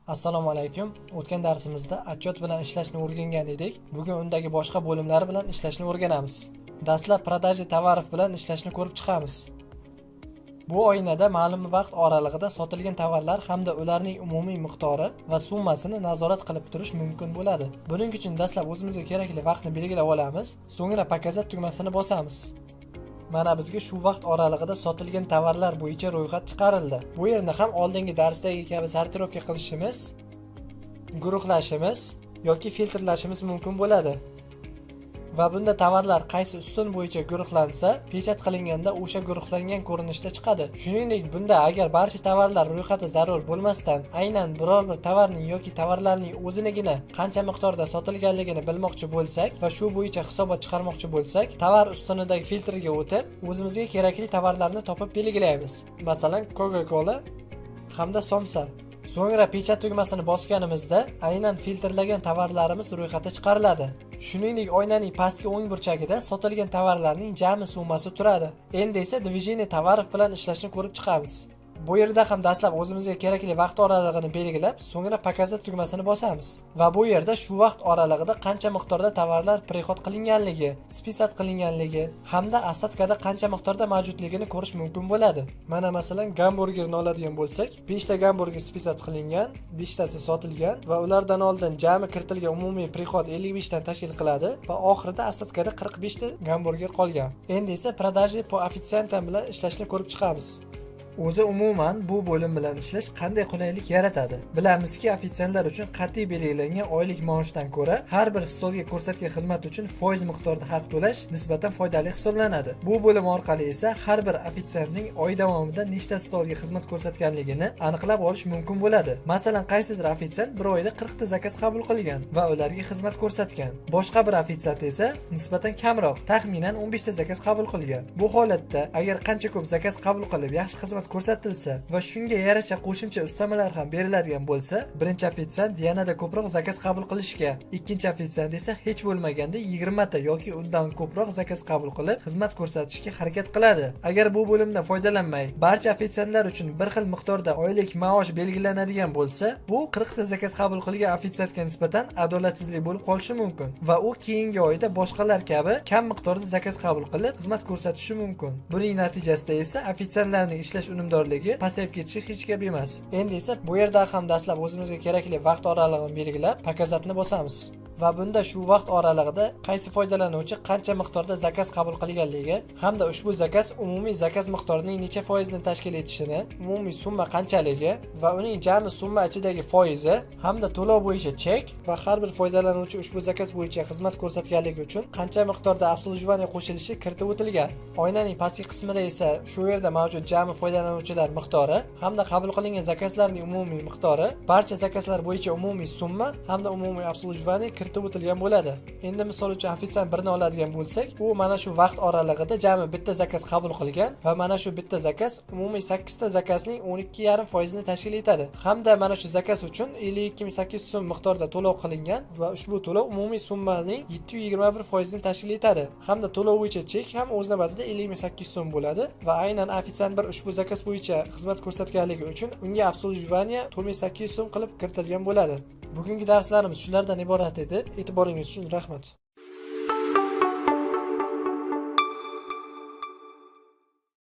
Assalomu alaykum. O'tgan darsimizda отчет bilan ishlashni o'rgangan edik. Bugun undagi boshqa bo'limlar bilan ishlashni o'rganamiz. Dastlab продажи tovarov bilan ishlashni ko'rib chiqamiz. Bu oynada ma'lum vaqt oralig'ida sotilgan tovarlar hamda ularning umumiy miqdori va summasini nazorat qilib turish mumkin bo'ladi. Buning uchun dastlab o'zimizga kerakli vaqtni belgilab olamiz, so'ngra показать tugmasini bosamiz. Mana bizga shu vaqt oralig'ida sotilgan tovarlar bo'yicha ro'yxat chiqarildi. Bu yerni ham oldingi darsdagi kabi sortirovka qilishimiz, guruhlashimiz yoki filtrlashimiz mumkin bo'ladi. Va bunda tovarlar qaysi ustun bo'yicha guruhlansa, pechat qilinganda o'sha guruhlangan ko'rinishda chiqadi. Shuningdek, bunda agar barcha tovarlar ro'yxati zarur bo'lmasdan, aynan biror bir tovarning yoki tovarlarning o'zinigina qancha miqdorda sotilganligini bilmoqchi bo'lsak va shu bo'yicha hisobot chiqarmoqchi bo'lsak, tovar ustunidagi filtrga o'tib, o'zimizga kerakli tovarlarni topib belgilaymiz. Masalan, Coca-Cola hamda somsa. So'ngra pechat tugmasini bosganimizda aynan filtrlagan tovarlarimiz ro'yxati chiqariladi. Shuningdek, oynaning pastki o'ng burchagida sotilgan tovarlarning jami summasi turadi. Endi esa движение tovarov bilan ishlashni ko'rib chiqamiz. Bu yerda ham dastlab o'zimizga kerakli vaqt oralig'ini belgilab, so'ngra показать tugmasini bosamiz. Va bu yerda shu vaqt oralig'ida qancha miqdorda tovarlar prixod qilinganligi, spisat qilinganligi hamda ostatkada qancha miqdorda mavjudligini ko'rish mumkin bo'ladi. Mana masalan, gamburgerni oladigan bo'lsak, 5 ta gamburger spisat qilingan, 5 tasi sotilgan va ulardan oldin jami kiritilgan umumiy prixod 55 dan tashkil qiladi va oxirida ostatkada 45 ta gamburger qolgan. Endi esa продажи по официантам bilan ishlashni ko'rib chiqamiz. O'zi umuman bu bo'lim bilan ishlash qanday qulaylik yaratadi? Bilamizki, ofitsiantlar uchun qat'iy belgilangan oylik maoshdan ko'ra har bir stolga ko'rsatgan xizmat uchun foiz miqdorida haq to'lash nisbatan foydali hisoblanadi. Bu bo'lim orqali esa har bir ofitsiantning oy davomida nechta stolga xizmat ko'rsatganligini aniqlab olish mumkin bo'ladi. Masalan, qaysidir ofitsiant bir oyda 40 ta zakaz qabul qilgan va ularga xizmat ko'rsatgan. Boshqa bir ofitsiant esa nisbatan kamroq, taxminan 15 ta zakaz qabul qilgan. Bu holatda agar qancha ko'p zakaz qabul qilib yaxshi xizmat ko'rsatilsa va shunga yarasha qo'shimcha ustamalar ham beriladigan bo'lsa, birinchi ofitsiant yanada ko'proq zakaz qabul qilishga, ikkinchi ofitsiant esa hech bo'lmaganda 20 ta yoki undan ko'proq zakaz qabul qilib xizmat ko'rsatishga harakat qiladi. Agar bu bo'limdan foydalanmay, barcha ofitsiantlar uchun bir xil miqdorda oylik maosh belgilanadigan bo'lsa, bu 40 ta zakaz qabul qilgan ofitsiantga nisbatan adolatsizlik bo'lib qolishi mumkin va u keyingi oyda boshqalar kabi kam miqdorda zakaz qabul qilib xizmat ko'rsatishi mumkin. Buning natijasida esa ofitsiantlarning ishlash unumdorligi pasayib ketishi hech gap emas. Endi esa bu yerda ham dastlab o'zimizga kerakli vaqt oralig'ini belgilab, показатni bosamiz. Va bunda shu vaqt oralig'ida qaysi foydalanuvchi qancha miqdorda zakaz qabul qilganligi hamda ushbu zakaz umumiy zakaz miqdorining necha foizini tashkil etishini, umumiy summa qanchaligi va uning jami summa ichidagi foizi hamda to'lov bo'yicha chek va har bir foydalanuvchi ushbu zakaz bo'yicha xizmat ko'rsatganligi uchun qancha miqdorda обслуживание qo'shilishi kiritib o'tilgan. Oynaning pastki qismida esa shu yerda mavjud jami foydalanuvchilar miqdori hamda qabul qilingan zakazlarning umumiy miqdori, barcha zakazlar bo'yicha umumiy summa hamda umumiy обслуживание o'tilgan bo'ladi. Endi misol uchun ofitsiant birini oladigan bo'lsak, u mana shu vaqt oralig'ida jami bitta zakaz qabul qilgan va mana shu bitta zakaz umumiy 8 ta zakazning 12,5% ni tashkil etadi. Hamda mana shu zakaz uchun 52.800 so'm miqdorda to'lov qilingan va ushbu to'lov umumiy summaning 721% ni tashkil etadi. Hamda to'lov bo'yicha chek ham o'z navbatida 58 so'm bo'ladi va aynan ofitsiant bir ushbu zakaz bo'yicha xizmat ko'rsatganligi uchun unga обслуживание 48 so'm qilib kiritilgan bo'ladi. Bugungi darslarimiz shulardan iborat edi. E'tiboringiz uchun rahmat.